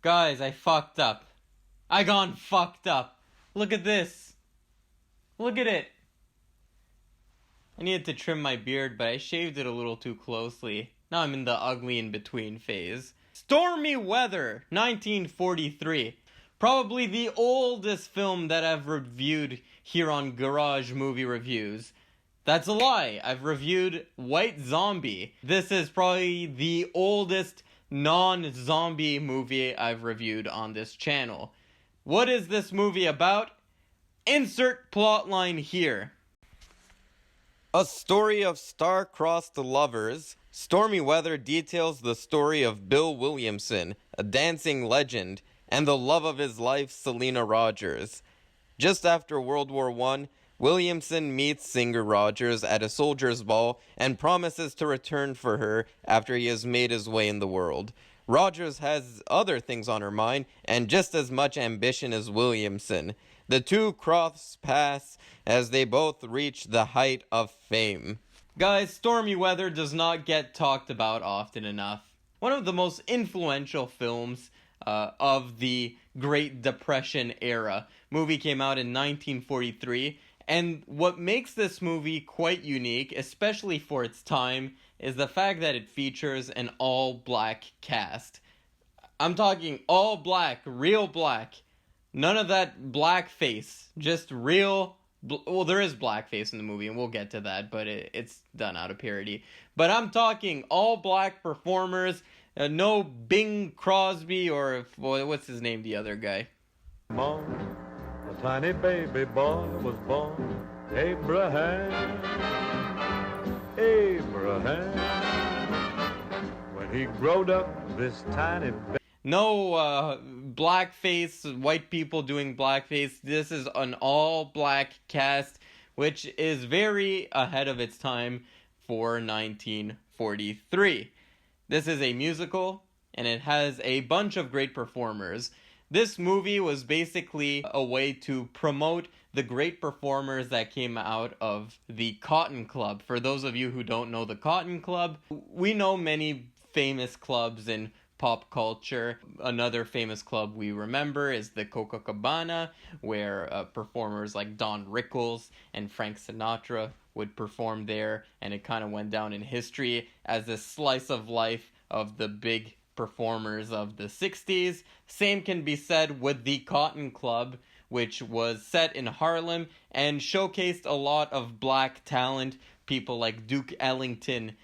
Guys, I fucked up. I gone fucked up. Look at this. Look at it. I needed to trim my beard, but I shaved it a little too closely. Now I'm in the ugly in-between phase. Stormy Weather, 1943. Probably the oldest film that I've reviewed here on Garage Movie Reviews. That's a lie. I've reviewed White Zombie. This is probably the oldest non-zombie movie I've reviewed on this channel. What is this movie about? Insert plotline here. A story of star-crossed lovers, Stormy Weather details the story of Bill Williamson, a dancing legend, and the love of his life, Selena Rogers. Just after World War I, Williamson meets singer Rogers at a soldier's ball and promises to return for her after he has made his way in the world. Rogers has other things on her mind and just as much ambition as Williamson. The two cross paths as they both reach the height of fame. Guys, Stormy Weather does not get talked about often enough. One of the most influential films of the Great Depression era. Movie came out in 1943. And what makes this movie quite unique, especially for its time, is the fact that it features an all-black cast. I'm talking all black, real black. None of that blackface. Just real... well, there is blackface in the movie, and we'll get to that, but it's done out of parody. But I'm talking all black performers, no Bing Crosby or... what's his name, the other guy? A tiny baby boy was born, Abraham. When he growed up, this tiny baby... No blackface, white people doing blackface. This is an all-black cast, which is very ahead of its time for 1943. This is a musical, and it has a bunch of great performers. This movie was basically a way to promote the great performers that came out of the Cotton Club. For those of you who don't know the Cotton Club, we know many famous clubs in pop culture. Another famous club we remember is the Copacabana, where performers like Don Rickles and Frank Sinatra would perform there, and it kind of went down in history as a slice of life of the big performers of the 60s. Same can be said with the Cotton Club, which was set in Harlem and showcased a lot of black talent, people like Duke Ellington,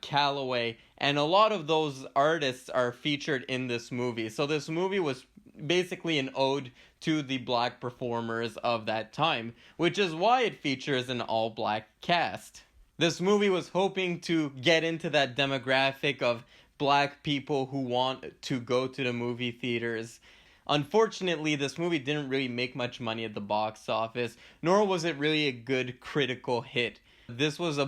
Calloway, and a lot of those artists are featured in this movie. So this movie was basically an ode to the black performers of that time, which is why it features an all-black cast. This movie was hoping to get into that demographic of black people who want to go to the movie theaters. Unfortunately, this movie didn't really make much money at the box office, nor was it really a good critical hit. This was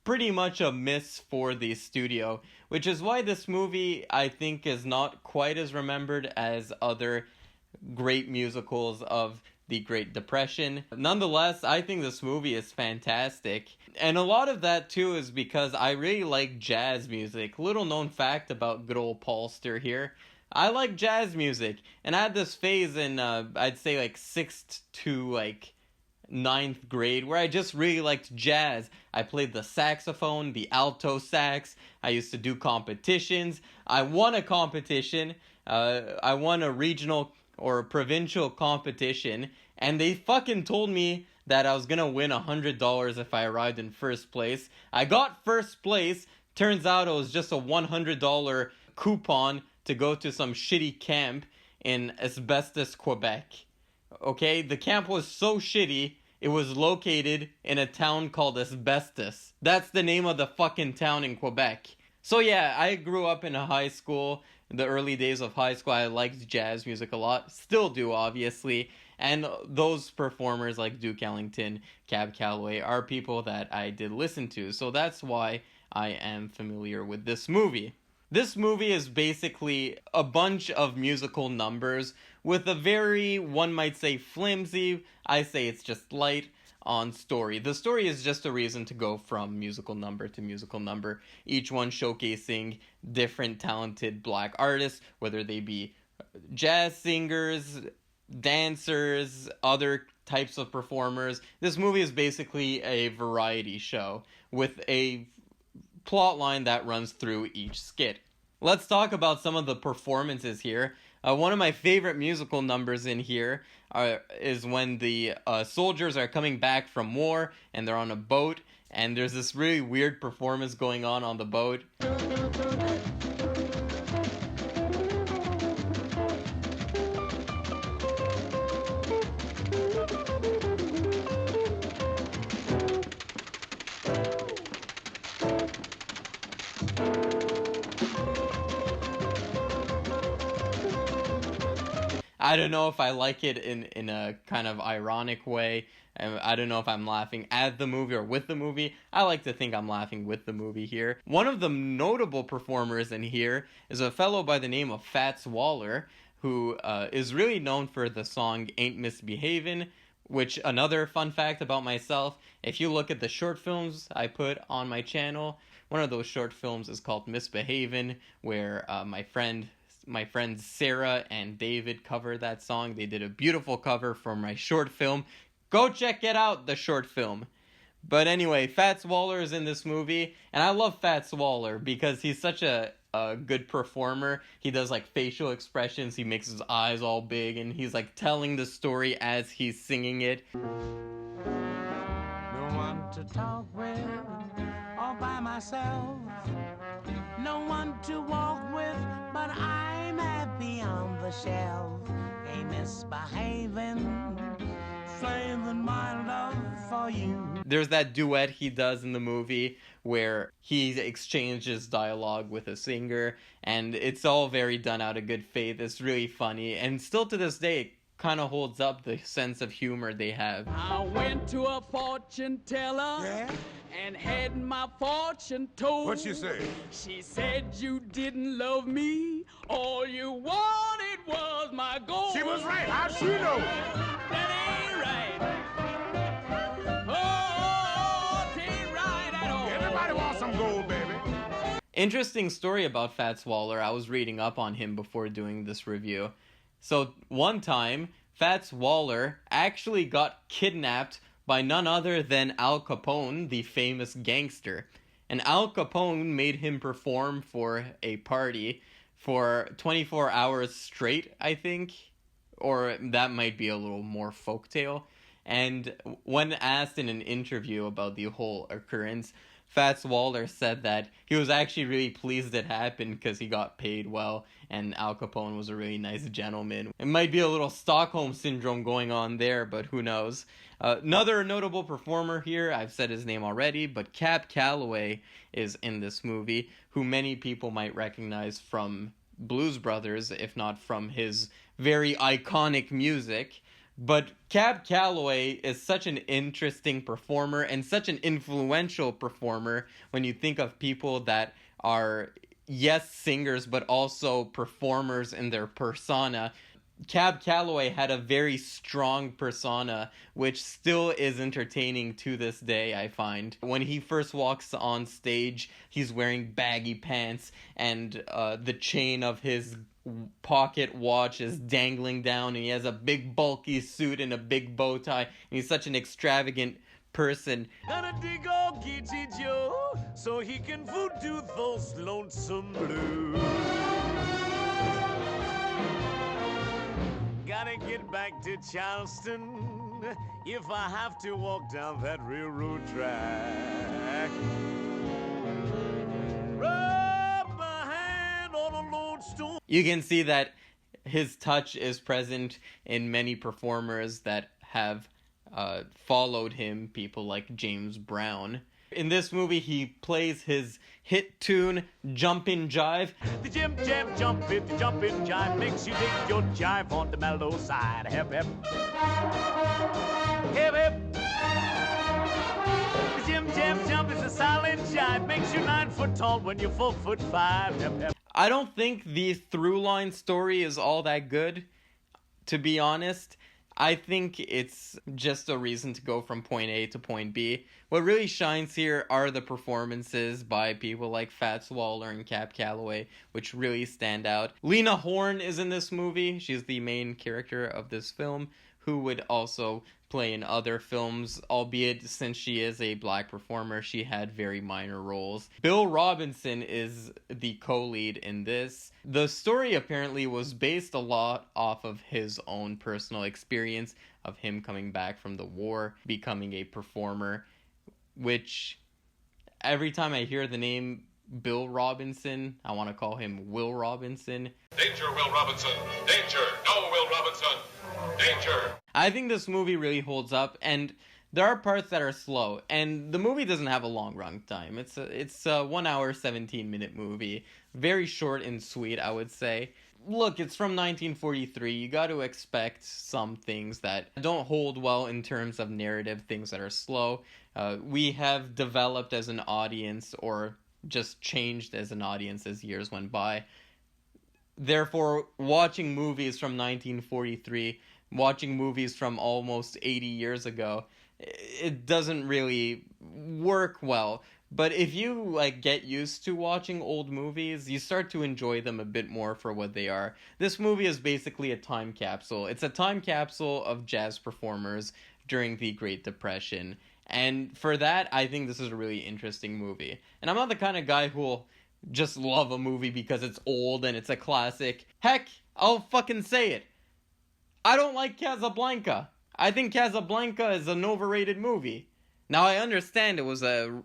pretty much a miss for the studio, which is why this movie, I think, is not quite as remembered as other great musicals of the Great Depression. Nonetheless, I think this movie is fantastic. And a lot of that, too, is because I really like jazz music. Little known fact about good old Paulster here. I like jazz music. And I had this phase in, I'd say, 6th to, 9th grade, where I just really liked jazz. I played the saxophone, the alto sax. I used to do competitions. I won a competition. I won a regional or a provincial competition, and they fucking told me that I was gonna win $100 if I arrived in first place. I got first place. Turns out it was just a $100 coupon to go to some shitty camp in Asbestos, Quebec. Okay, the camp was so shitty, it was located in a town called Asbestos. That's the name of the fucking town in Quebec. So yeah, I grew up in a high school. In the early days of high school, I liked jazz music a lot. Still do, obviously. And those performers like Duke Ellington, Calloway are people that I did listen to. So that's why I am familiar with this movie. This movie is basically a bunch of musical numbers with a very, one might say, flimsy, I say it's just light, on story. The story is just a reason to go from musical number to musical number, each one showcasing different talented black artists, whether they be jazz singers, dancers, other types of performers. This movie is basically a variety show with a plot line that runs through each skit. Let's talk about some of the performances here. One of my favorite musical numbers in here is when the soldiers are coming back from war and they're on a boat, and there's this really weird performance going on the boat. I don't know if I like it in a kind of ironic way. I don't know if I'm laughing at the movie or with the movie. I like to think I'm laughing with the movie here. One of the notable performers in here is a fellow by the name of Fats Waller, who is really known for the song Ain't Misbehavin', which, another fun fact about myself, if you look at the short films I put on my channel, one of those short films is called Misbehavin', where my friends Sarah and David covered that song. They did a beautiful cover for my short film. Go check it out, the short film. But anyway, Fats Waller is in this movie, and I love Fats Waller because he's such a good performer. He does like facial expressions, he makes his eyes all big, and he's like telling the story as he's singing it. No one to talk with, all by myself. No one to walk with, but I'm happy on the shelf. Ain't misbehaving, saving my love for you. There's that duet he does in the movie where he exchanges dialogue with a singer, and it's all very done out of good faith. It's really funny, and still to this day, it kind of holds up the sense of humor they have. I went to a fortune teller and had my fortune told. What'd she say? She said you didn't love me, all you wanted was my gold. She was right. How'd she know? That ain't right. Oh, it ain't right at all. Everybody wants some gold, baby. Interesting story about Fats Waller. I was reading up on him before doing this review. So one time, Fats Waller actually got kidnapped by none other than Al Capone, the famous gangster. And Al Capone made him perform for a party for 24 hours straight, I think. Or that might be a little more folktale. And when asked in an interview about the whole occurrence, Fats Waller said that he was actually really pleased it happened because he got paid well, and Al Capone was a really nice gentleman. It might be a little Stockholm Syndrome going on there, but who knows. Another notable performer here, I've said his name already, but Calloway is in this movie, who many people might recognize from Blues Brothers, if not from his very iconic music. But Calloway is such an interesting performer and such an influential performer when you think of people that are, yes, singers, but also performers in their persona. Calloway had a very strong persona, which still is entertaining to this day, I find. When he first walks on stage, he's wearing baggy pants, and the chain of his pocket watch is dangling down, and he has a big bulky suit and a big bow tie, and he's such an extravagant person. Gonna dig old Gitty Joe so he can voodoo those lonesome blues. Gotta get back to Charleston if I have to walk down that railroad track. Rub my hand on a lodestone. You can see that his touch is present in many performers that have followed him, people like James Brown. In this movie, he plays his hit tune, Jumpin' Jive. The Jim Jam jump it, the jumpin' jive makes you dig your jive on the mellow side. Hip hip. Hip hip. The Jim Jam jump is a silent jive, makes you 9 foot tall when you're 4'5". Hip hip. I don't think the through line story is all that good, to be honest. I think it's just a reason to go from point A to point B. What really shines here are the performances by people like Fats Waller and Calloway, which really stand out. Lena Horne is in this movie. She's the main character of this film, who would also play in other films, albeit since she is a black performer, she had very minor roles. Bill Robinson is the co-lead in this. The story apparently was based a lot off of his own personal experience of him coming back from the war, becoming a performer, which every time I hear the name Bill Robinson, I want to call him Will Robinson. Danger, Will Robinson! Danger! No, Will Robinson! Danger! I think this movie really holds up, and there are parts that are slow, and the movie doesn't have a long run time. It's a 1 hour, 17-minute movie. Very short and sweet, I would say. Look, it's from 1943. You got to expect some things that don't hold well in terms of narrative, things that are slow. We have developed as an audience, or just changed as an audience as years went by. Therefore, watching movies from 1943, watching movies from almost 80 years ago, it doesn't really work well. But if you get used to watching old movies, you start to enjoy them a bit more for what they are. This movie is basically a time capsule. It's a time capsule of jazz performers during the Great Depression. And for that, I think this is a really interesting movie. And I'm not the kind of guy who'll just love a movie because it's old and it's a classic. Heck, I'll fucking say it. I don't like Casablanca. I think Casablanca is an overrated movie. Now I understand it was an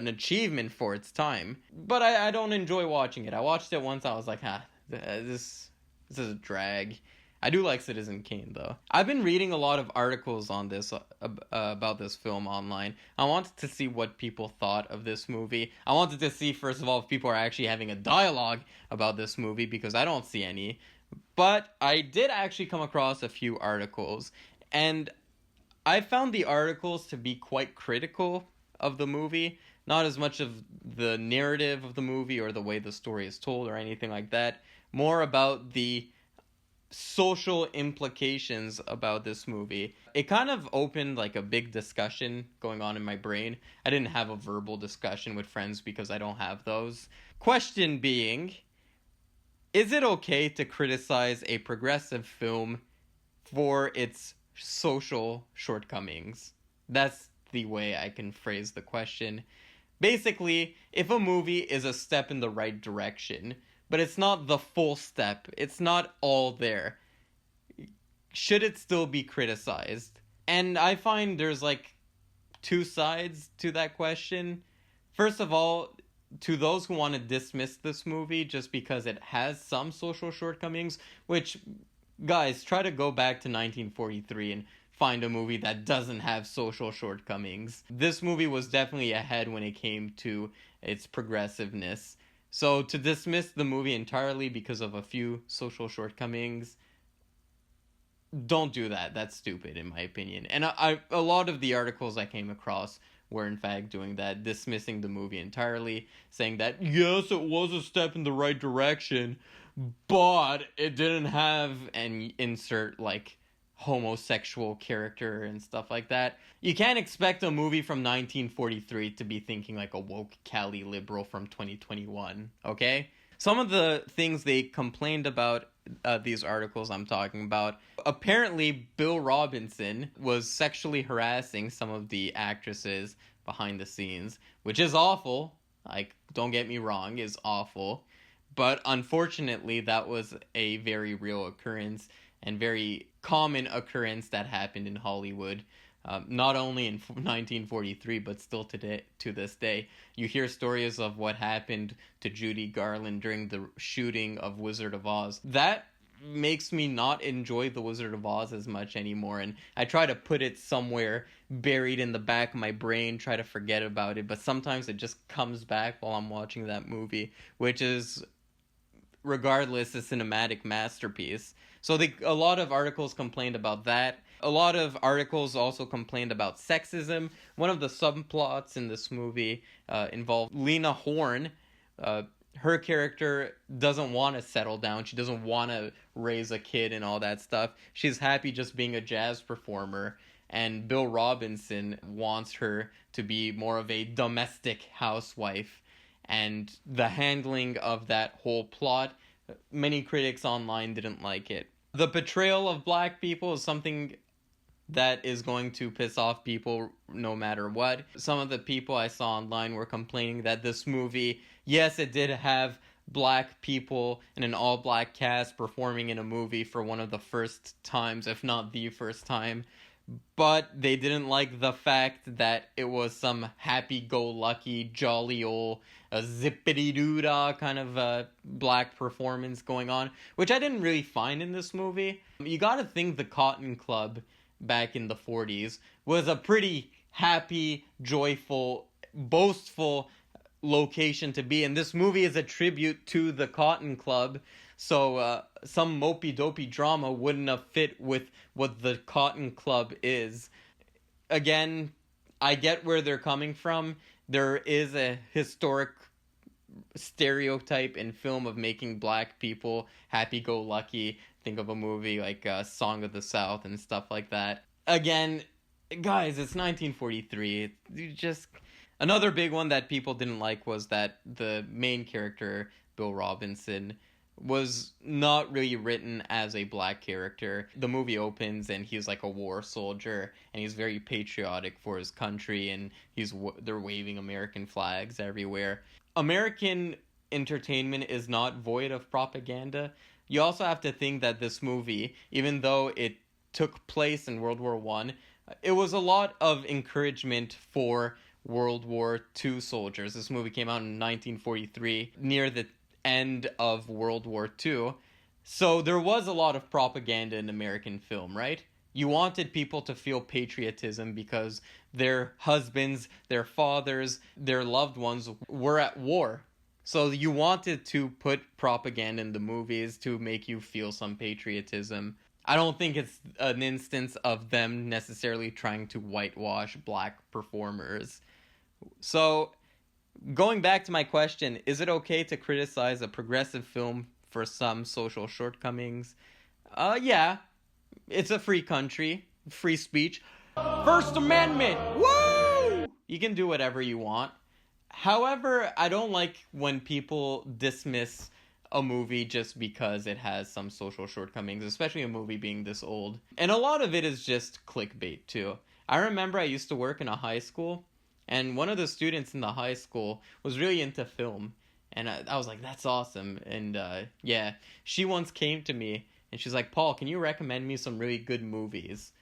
achievement for its time, but I don't enjoy watching it. I watched it once. I was like, this is a drag. I do like Citizen Kane, though. I've been reading a lot of articles on this about this film online. I wanted to see what people thought of this movie. I wanted to see, first of all, if people are actually having a dialogue about this movie, because I don't see any. But I did actually come across a few articles, and I found the articles to be quite critical of the movie. Not as much of the narrative of the movie or the way the story is told or anything like that. More about the social implications about this movie. It kind of opened a big discussion going on in my brain. I didn't have a verbal discussion with friends because I don't have those. Question being, is it okay to criticize a progressive film for its social shortcomings? That's the way I can phrase the question. Basically, if a movie is a step in the right direction, but it's not the full step, it's not all there, should it still be criticized? And I find there's two sides to that question. First of all, to those who want to dismiss this movie just because it has some social shortcomings, which, guys, try to go back to 1943 and find a movie that doesn't have social shortcomings. This movie was definitely ahead when it came to its progressiveness. So to dismiss the movie entirely because of a few social shortcomings, don't do that. That's stupid, in my opinion. And a lot of the articles I came across were in fact doing that, dismissing the movie entirely, saying that, yes, it was a step in the right direction, but it didn't have an insert, homosexual character and stuff like that. You can't expect a movie from 1943 to be thinking like a woke Cali liberal from 2021, okay? Some of the things they complained about, these articles I'm talking about, apparently Bill Robinson was sexually harassing some of the actresses behind the scenes, which is awful. Don't get me wrong, is awful. But unfortunately, that was a very real occurrence and very common occurrence that happened in Hollywood. Not only in 1943, but still today, to this day. You hear stories of what happened to Judy Garland during the shooting of Wizard of Oz. That makes me not enjoy The Wizard of Oz as much anymore, and I try to put it somewhere buried in the back of my brain, try to forget about it, but sometimes it just comes back while I'm watching that movie, which is, regardless, a cinematic masterpiece. So a lot of articles complained about that. A lot of articles also complained about sexism. One of the subplots in this movie involved Lena Horne her character doesn't want to settle down. She doesn't want to raise a kid and all that stuff. She's happy just being a jazz performer. And Bill Robinson wants her to be more of a domestic housewife. And the handling of that whole plot, many critics online didn't like it. The portrayal of black people is something that is going to piss off people no matter what. Some of the people I saw online were complaining that this movie, yes, it did have black people and an all-black cast performing in a movie for one of the first times, if not the first time, but they didn't like the fact that it was some happy-go-lucky, jolly old zippity-doo-dah kind of black performance going on, which I didn't really find in this movie. You gotta think the Cotton Club back in the 40s was a pretty happy, joyful, boastful location to be, and this movie is a tribute to the Cotton Club, so some mopey-dopey drama wouldn't have fit with what the Cotton Club is. Again, I get where they're coming from. There is a historic stereotype in film of making black people happy-go-lucky. Think of a movie like Song of the South and stuff like that. Again, guys, it's 1943. Another big one that people didn't like was that the main character, Bill Robinson, was not really written as a black character. The movie opens and he's like a war soldier and he's very patriotic for his country, and they're waving American flags everywhere. American entertainment is not void of propaganda. You also have to think that this movie, even though it took place in World War I, it was a lot of encouragement for World War II soldiers. This movie came out in 1943, near the end of World War II. So there was a lot of propaganda in American film, right? You wanted people to feel patriotism because their husbands, their fathers, their loved ones were at war. So you wanted to put propaganda in the movies to make you feel some patriotism. I don't think it's an instance of them necessarily trying to whitewash black performers. So, going back to my question, is it okay to criticize a progressive film for some social shortcomings? Yeah. It's a free country. Free speech. First Amendment! Woo! You can do whatever you want. However, I don't like when people dismiss a movie just because it has some social shortcomings, especially a movie being this old. And a lot of it is just clickbait, too. I remember I used to work in a high school, and one of the students in the high school was really into film. And I was like, that's awesome. And yeah, she once came to me, and she's like, Paul, can you recommend me some really good movies?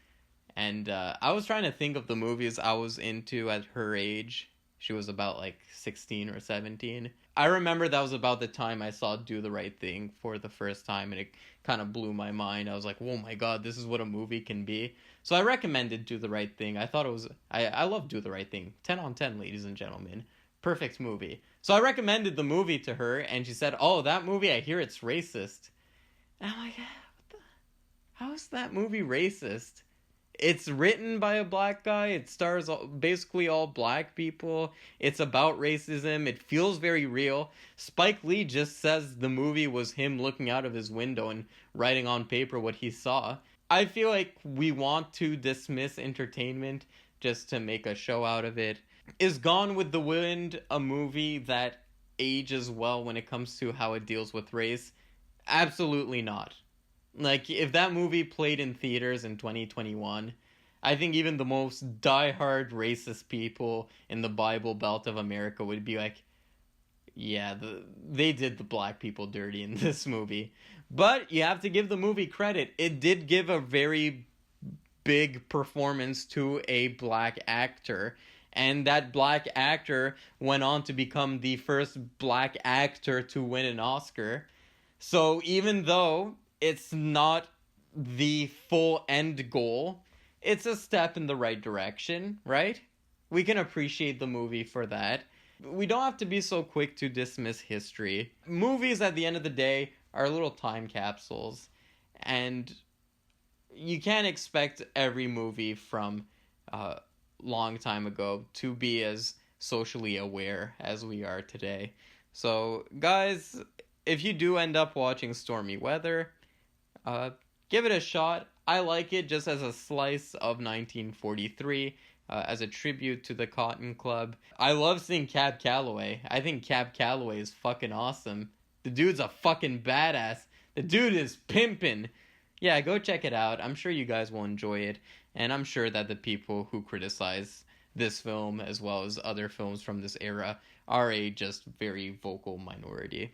And I was trying to think of the movies I was into at her age. She was about like 16 or 17. I remember that was about the time I saw Do the Right Thing for the first time, and it kind of blew my mind. I was like, oh my god, this is what a movie can be. So I recommended Do the Right Thing. I thought it was... I love Do the Right Thing. 10 on 10, ladies and gentlemen. Perfect movie. So I recommended the movie to her, and she said, oh, that movie, I hear it's racist. And I'm like, how is that movie racist? It's written by a black guy. It stars basically all black people. It's about racism. It feels very real. Spike Lee just says the movie was him looking out of his window and writing on paper what he saw. I feel like we want to dismiss entertainment just to make a show out of it. Is Gone with the Wind a movie that ages well when it comes to how it deals with race? Absolutely not. Like, if that movie played in theaters in 2021, I think even the most diehard racist people in the Bible Belt of America would be like, yeah, they did the black people dirty in this movie. But you have to give the movie credit. It did give a very big performance to a black actor. And that black actor went on to become the first black actor to win an Oscar. So even though it's not the full end goal, it's a step in the right direction, right? We can appreciate the movie for that. We don't have to be so quick to dismiss history. Movies, at the end of the day, are little time capsules. And you can't expect every movie from a long time ago to be as socially aware as we are today. So, guys, if you do end up watching Stormy Weather, give it a shot. I like it just as a slice of 1943, as a tribute to the Cotton Club. I love seeing Cab Calloway. I think Cab Calloway is fucking awesome. The dude's a fucking badass. The dude is pimpin'. Yeah, go check it out. I'm sure you guys will enjoy it. And I'm sure that the people who criticize this film, as well as other films from this era, are a just very vocal minority.